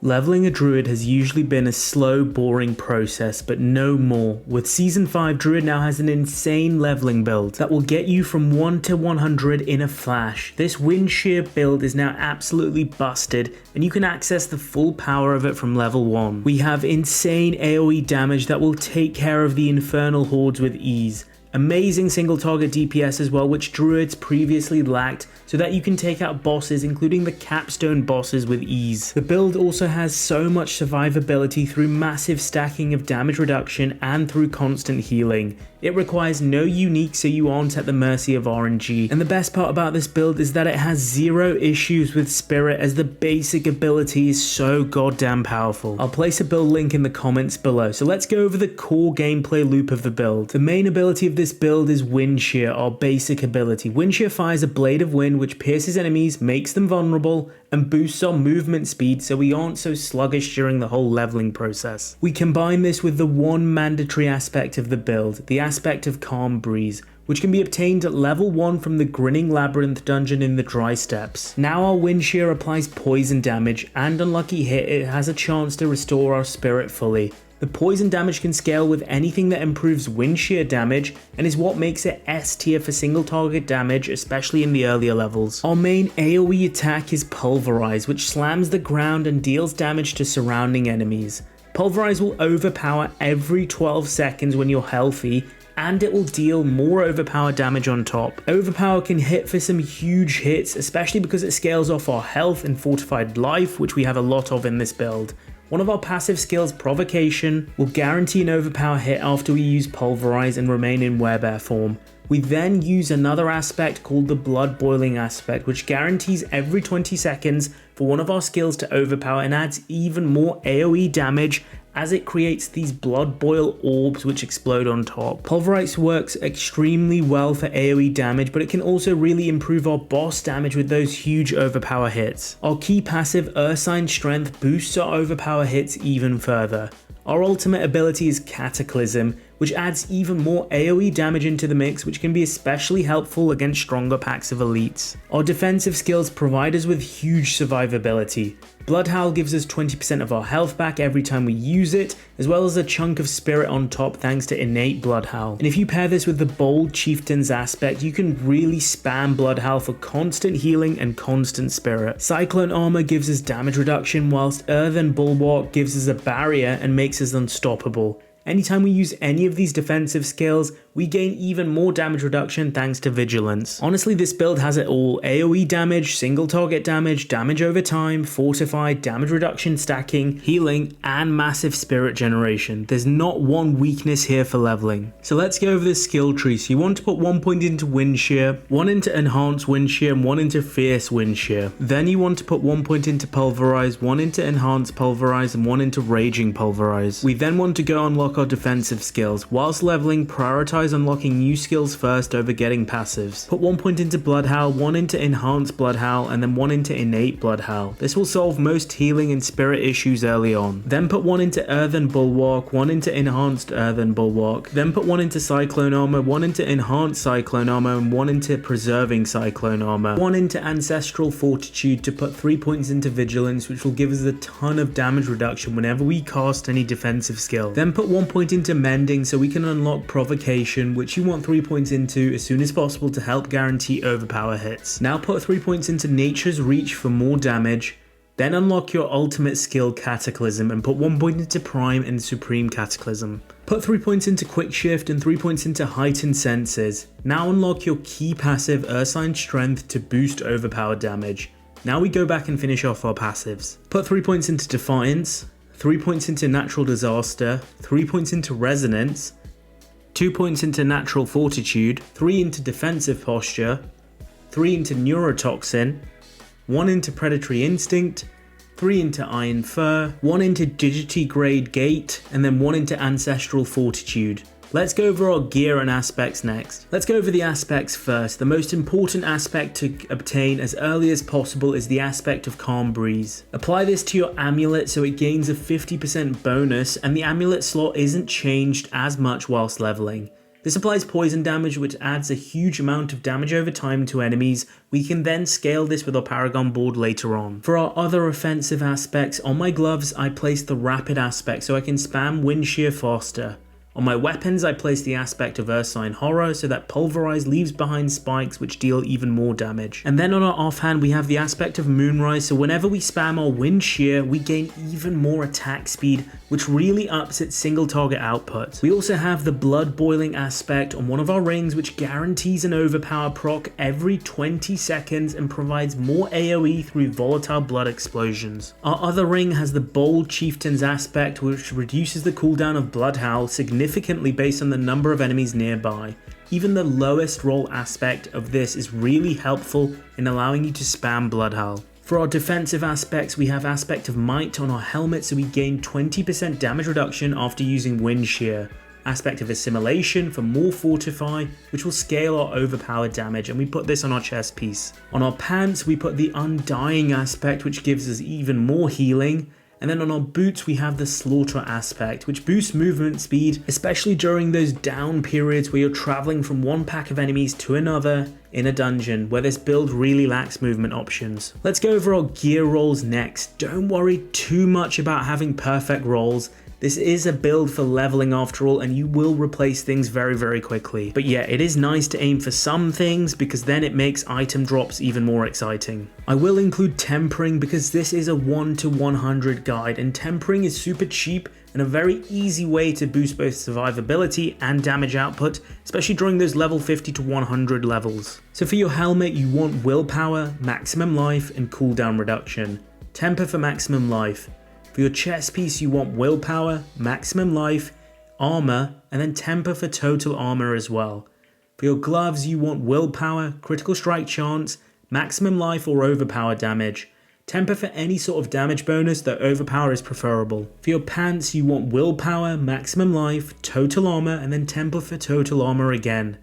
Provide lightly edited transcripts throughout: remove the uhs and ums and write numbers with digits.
Leveling a druid has usually been a slow, boring process, but no more. With Season 5, Druid now has an insane leveling build that will get you from 1 to 100 in a flash. This Wind Shear build is now absolutely busted, and you can access the full power of it from level 1. We have insane AoE damage that will take care of the infernal hordes with ease. Amazing single target DPS as well, which druids previously lacked, so that you can take out bosses, including the capstone bosses, with ease. The build also has so much survivability through massive stacking of damage reduction and through constant healing. It requires no unique, so you aren't at the mercy of RNG. And the best part about this build is that it has zero issues with spirit, as the basic ability is so goddamn powerful. I'll place a build link in the comments below. So let's go over the core gameplay loop of the build. The main ability of this build is Wind Shear, our basic ability. Wind Shear fires a blade of wind which pierces enemies, makes them vulnerable, and boosts our movement speed so we aren't so sluggish during the whole leveling process. We combine this with the one mandatory aspect of the build, the aspect of Calm Breeze, which can be obtained at level 1 from the Grinning Labyrinth dungeon in the Dry Steppes. Now our Wind Shear applies poison damage, and unlucky hit, it has a chance to restore our spirit fully. The poison damage can scale with anything that improves Wind Shear damage, and is what makes it S tier for single target damage, especially in the earlier levels. Our main AoE attack is Pulverize, which slams the ground and deals damage to surrounding enemies. Pulverize will overpower every 12 seconds when you're healthy, and it will deal more overpower damage on top. Overpower can hit for some huge hits, especially because it scales off our health and fortified life, which we have a lot of in this build. One of our passive skills, Provocation, will guarantee an overpower hit after we use Pulverize and remain in Werebear form. We then use another aspect called the Blood Boiling aspect, which guarantees every 20 seconds for one of our skills to overpower and adds even more AoE damage as it creates these blood boil orbs which explode on top. Pulverize works extremely well for AoE damage, but it can also really improve our boss damage with those huge overpower hits. Our key passive, Ursine Strength, boosts our overpower hits even further. Our ultimate ability is Cataclysm, which adds even more AoE damage into the mix, which can be especially helpful against stronger packs of elites. Our defensive skills provide us with huge survivability. Bloodhowl gives us 20% of our health back every time we use it, as well as a chunk of spirit on top thanks to innate Bloodhowl. And if you pair this with the Bold Chieftain's aspect, you can really spam Bloodhowl for constant healing and constant spirit. Cyclone Armor gives us damage reduction, whilst Earthen Bulwark gives us a barrier and makes us unstoppable. Anytime we use any of these defensive skills, we gain even more damage reduction thanks to Vigilance. Honestly, this build has it all: AoE damage, single target damage, damage over time, fortified, damage reduction stacking, healing, and massive spirit generation. There's not one weakness here for leveling. So let's go over this skill tree. So you want to put 1 point into Wind Shear, 1 into Enhanced Wind Shear, and 1 into Fierce Wind Shear. Then you want to put 1 point into Pulverize, 1 into Enhanced Pulverize, and 1 into Raging Pulverize. We then want to go unlock our defensive skills. Whilst leveling, prioritize unlocking new skills first over getting passives. Put 1 point into Bloodhowl, 1 into Enhanced Bloodhowl, and then 1 into Innate Bloodhowl. This will solve most healing and spirit issues early on. Then put 1 into Earthen Bulwark, 1 into Enhanced Earthen Bulwark. Then put 1 into Cyclone Armor, 1 into Enhanced Cyclone Armor, and 1 into Preserving Cyclone Armor. 1 into Ancestral Fortitude to put 3 points into Vigilance, which will give us a ton of damage reduction whenever we cast any defensive skill. Then put 1 point into Mending so we can unlock Provocation, which you want 3 points into as soon as possible to help guarantee overpower hits. Now put 3 points into Nature's Reach for more damage. Then unlock your ultimate skill, Cataclysm, and put 1 point into Prime and Supreme Cataclysm. Put 3 points into Quick Shift and 3 points into Heightened Senses. Now unlock your key passive, Ursine Strength, to boost overpower damage. Now we go back and finish off our passives. Put 3 points into Defiance, 3 points into Natural Disaster, 3 points into Resonance, 2 points into Natural Fortitude, 3 into Defensive Posture, 3 into Neurotoxin, 1 into Predatory Instinct, 3 into Iron Fur, 1 into Digitigrade Gate, and then 1 into Ancestral Fortitude. Let's go over our gear and aspects next. Let's go over the aspects first. The most important aspect to obtain as early as possible is the aspect of Calm Breeze. Apply this to your amulet so it gains a 50% bonus, and the amulet slot isn't changed as much whilst leveling. This applies poison damage, which adds a huge amount of damage over time to enemies. We can then scale this with our Paragon board later on. For our other offensive aspects, on my gloves I place the rapid aspect so I can spam wind shear faster. On my weapons, I place the aspect of Ursine Horror so that pulverize leaves behind spikes which deal even more damage. And then on our offhand, we have the aspect of Moonrise, so whenever we spam our Wind Shear, we gain even more attack speed, which really ups its single target output. We also have the Blood Boiling aspect on one of our rings, which guarantees an overpower proc every 20 seconds and provides more AoE through volatile blood explosions. Our other ring has the Bold Chieftain's aspect, which reduces the cooldown of Blood Howl significantly based on the number of enemies nearby. Even the lowest roll aspect of this is really helpful in allowing you to spam Blood Howl. For our defensive aspects, we have aspect of Might on our helmet, so we gain 20% damage reduction after using Wind Shear. Aspect of Assimilation for more Fortify, which will scale our overpowered damage, and we put this on our chest piece. On our pants, we put the Undying aspect, which gives us even more healing. And then on our boots, we have the Slaughter aspect, which boosts movement speed, especially during those down periods where you're traveling from one pack of enemies to another in a dungeon, where this build really lacks movement options. Let's go over our gear rolls next. Don't worry too much about having perfect rolls. This is a build for leveling after all, and you will replace things very quickly. But yeah, it is nice to aim for some things because then it makes item drops even more exciting. I will include tempering because this is a 1 to 100 guide, and tempering is super cheap and a very easy way to boost both survivability and damage output, especially during those level 50 to 100 levels. So for your helmet, you want willpower, maximum life, and cooldown reduction. Temper for maximum life. For your chest piece, you want willpower, maximum life, armor, and then temper for total armor as well. For your gloves, you want willpower, critical strike chance, maximum life or overpower damage. Temper for any sort of damage bonus, though overpower is preferable. For your pants, you want willpower, maximum life, total armor, and then temper for total armor again.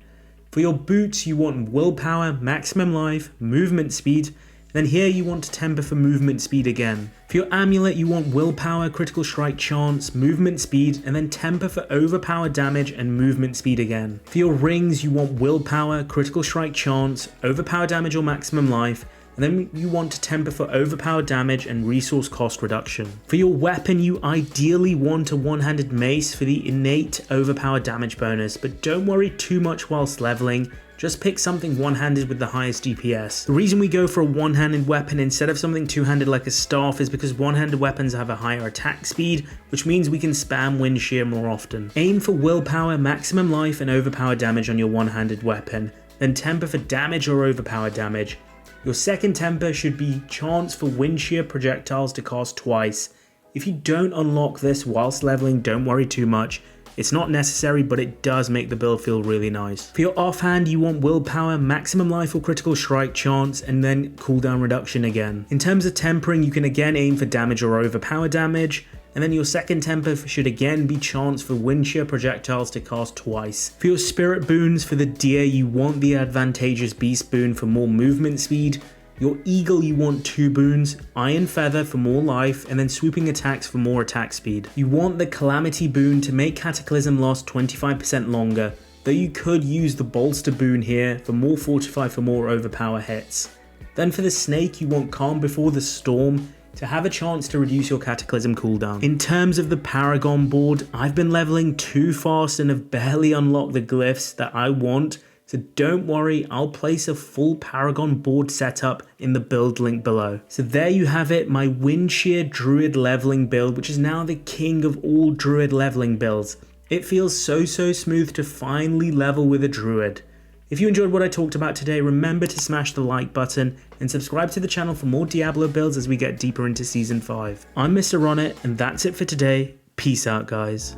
For your boots, you want willpower, maximum life, movement speed, then here you want to temper for movement speed again. For your amulet, you want willpower, critical strike chance, movement speed, and then temper for overpower damage and movement speed again. For your rings, you want willpower, critical strike chance, overpower damage or maximum life, and then you want to temper for overpower damage and resource cost reduction. For your weapon, you ideally want a one-handed mace for the innate overpower damage bonus, but don't worry too much whilst leveling. Just pick something one-handed with the highest DPS. The reason we go for a one-handed weapon instead of something two-handed like a staff is because one-handed weapons have a higher attack speed, which means we can spam Wind Shear more often. Aim for willpower, maximum life, and overpower damage on your one-handed weapon, then temper for damage or overpower damage. Your second temper should be chance for Wind Shear projectiles to cast twice. If you don't unlock this whilst leveling, don't worry too much. It's not necessary, but it does make the build feel really nice. For your offhand, you want willpower, maximum life or critical strike chance, and then cooldown reduction again. In terms of tempering, you can again aim for damage or overpower damage, and then your second temper should again be chance for Wind Shear projectiles to cast twice. For your spirit boons, for the deer, you want the advantageous beast boon for more movement speed. Your eagle, you want 2 boons, Iron Feather for more life, and then swooping attacks for more attack speed. You want the calamity boon to make cataclysm last 25% longer, though you could use the bolster boon here for more fortify for more overpower hits. Then for the snake, you want calm before the storm to have a chance to reduce your cataclysm cooldown. In terms of the Paragon board, I've been leveling too fast and have barely unlocked the glyphs that I want. So don't worry, I'll place a full Paragon board setup in the build link below. So there you have it, my Wind Shear Druid Levelling build, which is now the king of all Druid Levelling builds. It feels so smooth to finally level with a Druid. If you enjoyed what I talked about today, remember to smash the like button and subscribe to the channel for more Diablo builds as we get deeper into Season 5. I'm Mr. Ronnet, and that's it for today. Peace out, guys.